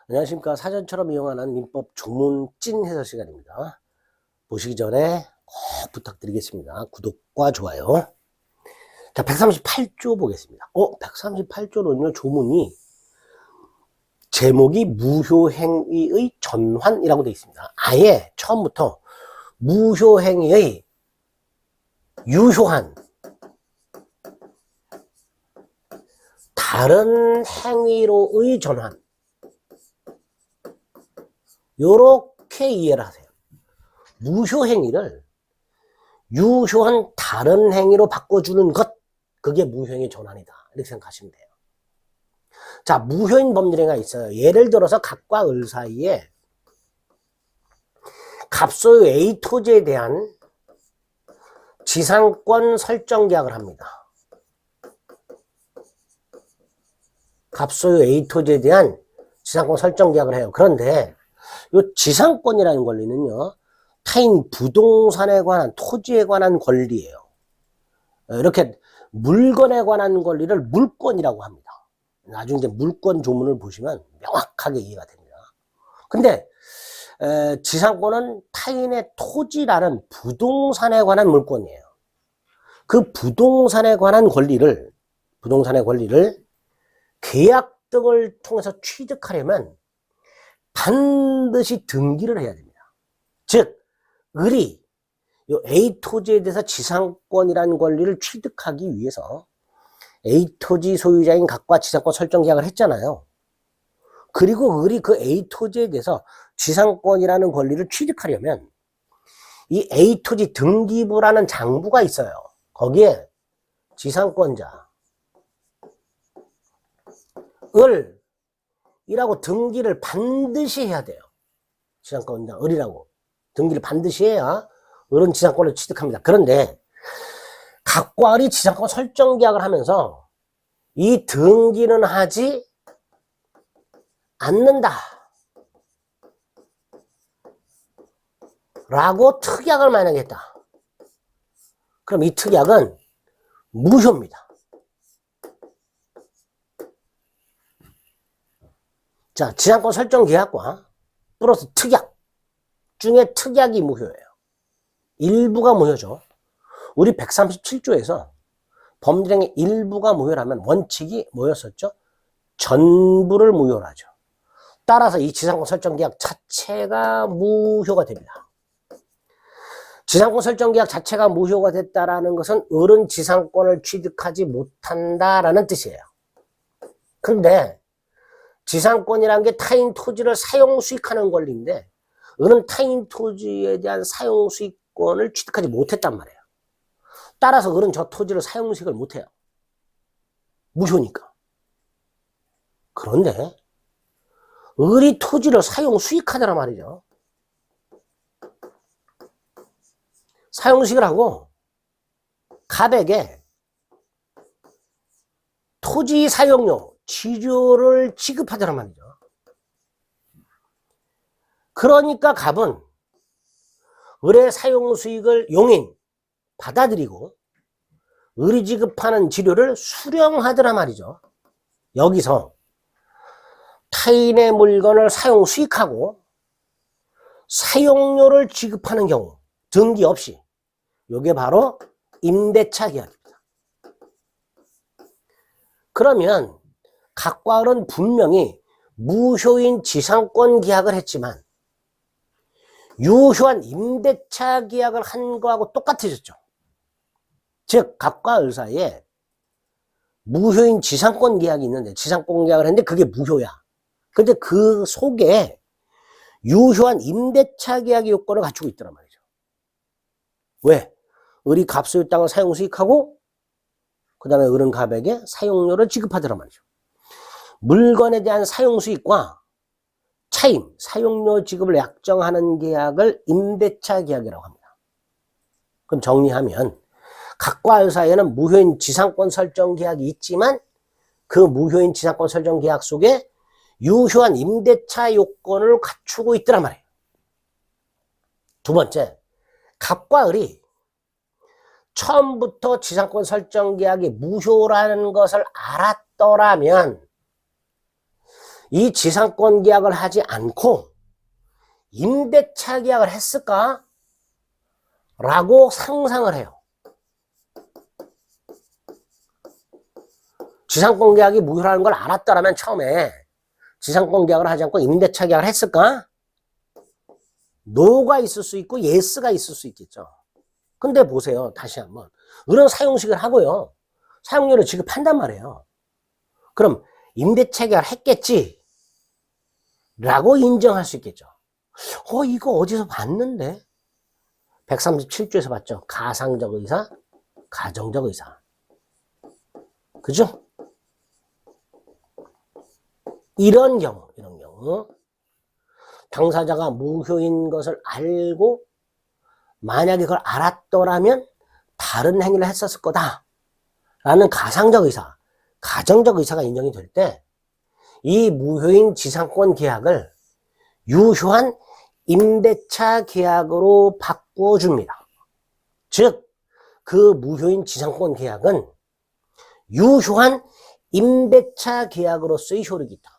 안녕하십니까. 사전처럼 이용하는 민법 조문 찐 해설 시간입니다. 보시기 전에 꼭 부탁드리겠습니다. 구독과 좋아요. 자, 138조 보겠습니다. 138조는요, 조문이 제목이 무효행위의 전환이라고 되어 있습니다. 아예 처음부터 무효행위의 유효한 다른 행위로의 전환, 요렇게 이해를 하세요. 무효행위를 유효한 다른 행위로 바꿔주는 것, 그게 무효행위 전환이다, 이렇게 생각하시면 돼요. 자, 무효인 법률행위가 있어요. 예를 들어서 갑과 을 사이에 갑소유 A 토지에 대한 지상권 설정 계약을 합니다. 갑소유 A 토지에 대한 지상권 설정 계약을 해요. 그런데 이 지상권이라는 권리는요, 타인 부동산에 관한, 토지에 관한 권리예요. 이렇게 물건에 관한 권리를 물권이라고 합니다. 나중에 이제 물권 조문을 보시면 명확하게 이해가 됩니다. 근데 지상권은 타인의 토지라는 부동산에 관한 물권이에요. 그 부동산에 관한 권리를 계약 등을 통해서 취득하려면 반드시 등기를 해야 됩니다. 즉, 을이 요 A 토지에 대해서 지상권이라는 권리를 취득하기 위해서 A 토지 소유자인 갑과 지상권 설정 계약을 했잖아요. 그리고 을이 그 A 토지에 대해서 지상권이라는 권리를 취득하려면 이 A 토지 등기부라는 장부가 있어요. 거기에 지상권자 을이라고 등기를 반드시 해야 돼요. 지상권자 을이라고 등기를 반드시 해야 을은 지상권을 취득합니다. 그런데 갑과 을이 지상권 설정 계약을 하면서 이 등기는 하지 않는다 라고 특약을 만약에 했다. 그럼 이 특약은 무효입니다. 자, 지상권 설정 계약과 플러스 특약 중에 특약이 무효예요. 일부가 무효죠. 우리 137조에서 법률행위 일부가 무효라면 원칙이 뭐였었죠? 전부를 무효로 하죠. 따라서 이 지상권 설정 계약 자체가 무효가 됩니다. 지상권 설정 계약 자체가 무효가 됐다라는 것은 을은 지상권을 취득하지 못한다라는 뜻이에요. 근데 지상권이라는 게 타인 토지를 사용 수익하는 권리인데 을은 타인 토지에 대한 사용 수익권을 취득하지 못했단 말이에요. 따라서 을은 저 토지를 사용 수익을 못해요. 무효니까. 그런데 을이 토지를 사용 수익하더란 말이죠. 사용 수익을 하고 갑에게 토지 사용료, 지료를 지급하더란 말이죠. 그러니까 갑은 을의 사용 수익을 용인, 받아들이고 을이 지급하는 지료를 수령하더란 말이죠. 여기서 타인의 물건을 사용 수익하고 사용료를 지급하는 경우 등기 없이, 이게 바로 임대차 계약입니다. 그러면 갑과 을은 분명히 무효인 지상권 계약을 했지만 유효한 임대차 계약을 한 거하고 똑같아졌죠. 즉, 갑과 을 사이에 무효인 지상권 계약이 있는데, 지상권 계약을 했는데 그게 무효야. 근데 그 속에 유효한 임대차 계약의 요건을 갖추고 있더란 말이죠. 왜? 을이 갑 소유 땅을 사용 수익하고 그 다음에 을은 갑에게 사용료를 지급하더란 말이죠. 물건에 대한 사용 수익과 차임, 사용료 지급을 약정하는 계약을 임대차 계약이라고 합니다. 그럼 정리하면 갑과 을 사이에는 무효인 지상권 설정 계약이 있지만 그 무효인 지상권 설정 계약 속에 유효한 임대차 요건을 갖추고 있더란 말이에요. 두 번째, 갑과 을이 처음부터 지상권 설정 계약이 무효라는 것을 알았더라면 이 지상권 계약을 하지 않고 임대차 계약을 했을까? 라고 상상을 해요. 지상권 계약이 무효라는 걸 알았더라면 처음에 지상권 계약을 하지 않고 임대차 계약을 했을까? 노가 있을 수 있고 예스가 있을 수 있겠죠. 근데 보세요. 다시 한번. 이런 사용식을 하고요. 사용료를 지급한단 말이에요. 그럼 임대차 계약을 했겠지? 라고 인정할 수 있겠죠. 이거 어디서 봤는데? 137조에서 봤죠. 가상적 의사, 가정적 의사. 그죠? 이런 경우. 당사자가 무효인 것을 알고 만약에 그걸 알았더라면 다른 행위를 했었을 거다. 라는 가상적 의사, 가정적 의사가 인정이 될 때 이 무효인 지상권 계약을 유효한 임대차 계약으로 바꿔줍니다. 즉, 그 무효인 지상권 계약은 유효한 임대차 계약으로서의 효력이 있다.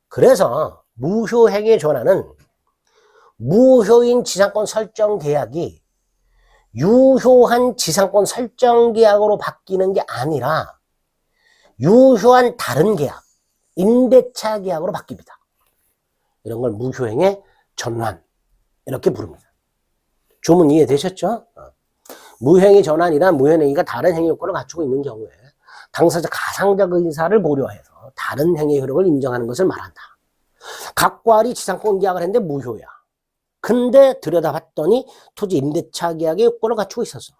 그래서 무효행위의 전환은 무효인 지상권 설정 계약이 유효한 지상권 설정 계약으로 바뀌는 게 아니라 유효한 다른 계약, 임대차 계약으로 바뀝니다. 이런 걸 무효행위의 전환 이렇게 부릅니다. 조문 이해되셨죠? 무효행위 전환이란 무효행위가 다른 행위 요건을 갖추고 있는 경우에 당사자 가상적 의사를 고려해서 다른 행위 효력을 인정하는 것을 말한다. 각과리 지상권 계약을 했는데 무효야. 근데 들여다봤더니 토지 임대차 계약의 요건을 갖추고 있었어.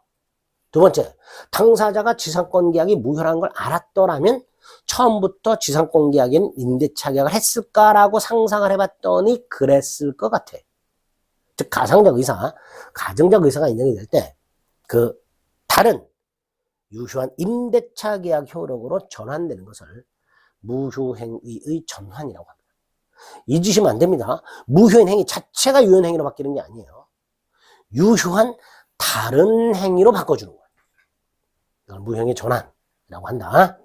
두 번째, 당사자가 지상권 계약이 무효라는 걸 알았더라면 처음부터 지상권 계약인 임대차 계약을 했을까라고 상상을 해봤더니 그랬을 것 같아. 즉 가상적 의사, 가정적 의사가 인정이 될 때 그 다른 유효한 임대차 계약 효력으로 전환되는 것을 무효행위의 전환이라고 합니다. 잊으시면 안 됩니다. 무효인 행위 자체가 유효한 행위로 바뀌는 게 아니에요. 유효한 다른 행위로 바꿔주는 거예요. 이걸 무효행위 전환이라고 한다.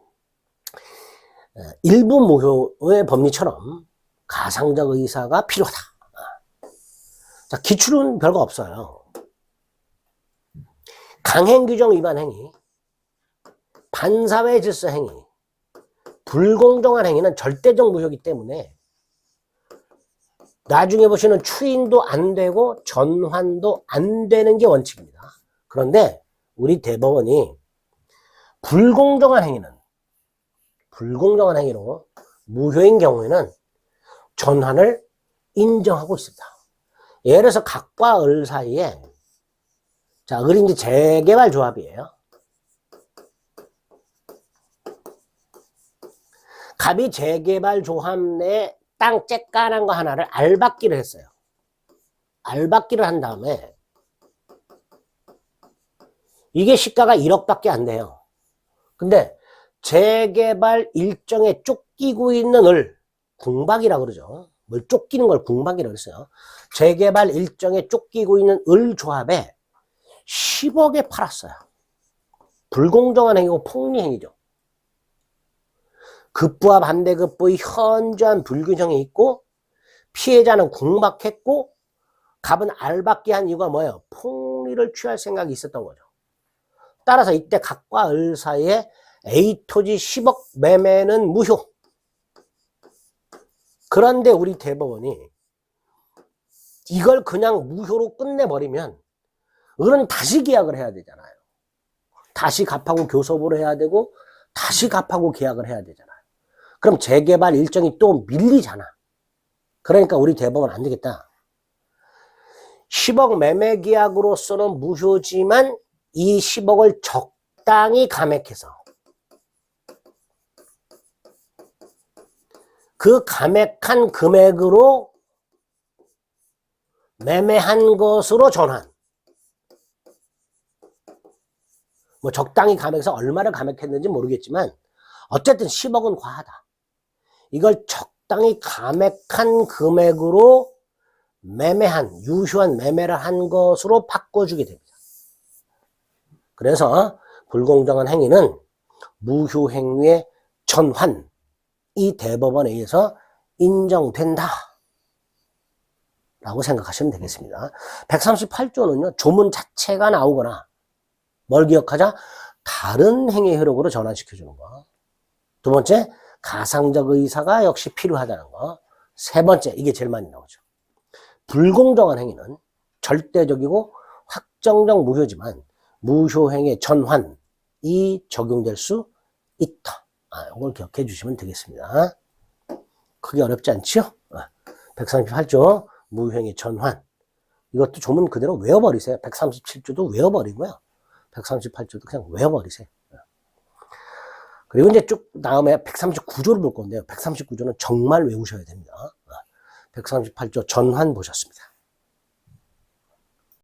일부 무효의 법리처럼 가상적 의사가 필요하다. 자, 기출은 별거 없어요. 강행규정 위반 행위, 반사회 질서 행위, 불공정한 행위는 절대적 무효이기 때문에 나중에 보시는 추인도 안 되고 전환도 안 되는 게 원칙입니다. 그런데 우리 대법원이 불공정한 행위로 무효인 경우에는 전환을 인정하고 있습니다. 예를 들어서 갑과 을 사이에, 자, 을이 이제 재개발 조합이에요. 갑이 재개발 조합 내에 땅 쬐깐한 거 하나를 알박기를 했어요. 알박기를 한 다음에 이게 시가가 1억밖에 안 돼요. 근데 재개발 일정에 쫓기고 있는 을, 궁박이라고 그러죠. 뭘 쫓기는 걸 궁박이라고 했어요. 재개발 일정에 쫓기고 있는 을 조합에 10억에 팔았어요. 불공정한 행위고 폭리행위죠. 급부와 반대급부의 현저한 불균형이 있고 피해자는 궁박했고 갑은 알박기 한 이유가 뭐예요? 폭리를 취할 생각이 있었던 거죠. 따라서 이때 갑과 을 사이에 A 토지 10억 매매는 무효. 그런데 우리 대법원이 이걸 그냥 무효로 끝내버리면 을은 다시 계약을 해야 되잖아요. 다시 갑하고 교섭을 해야 되고 다시 갑하고 계약을 해야 되잖아요. 그럼 재개발 일정이 또 밀리잖아. 그러니까 우리 대법원 안 되겠다. 10억 매매 계약으로서는 무효지만 이 10억을 적당히 감액해서 그 감액한 금액으로 매매한 것으로 전환. 뭐 적당히 감액해서 얼마를 감액했는지 모르겠지만 어쨌든 10억은 과하다. 이걸 적당히 감액한 금액으로 매매한, 유효한 매매를 한 것으로 바꿔주게 됩니다. 그래서 불공정한 행위는 무효행위의 전환, 이 대법원에 의해서 인정된다 라고 생각하시면 되겠습니다. 138조는요, 조문 자체가 나오거나 뭘 기억하자? 다른 행위 효력으로 전환시켜주는 거. 두 번째, 가상적 의사가 역시 필요하다는 거. 세 번째, 이게 제일 많이 나오죠. 불공정한 행위는 절대적이고 확정적 무효지만 무효행위의 전환이 적용될 수 있다. 이걸 기억해 주시면 되겠습니다. 크게 어렵지 않죠? 138조 무효행위 전환. 이것도 조문 그대로 외워버리세요. 137조도 외워버리고요. 138조도 그냥 외워버리세요. 그리고 이제 쭉 다음에 139조를 볼 건데요. 139조는 정말 외우셔야 됩니다. 138조 전환 보셨습니다.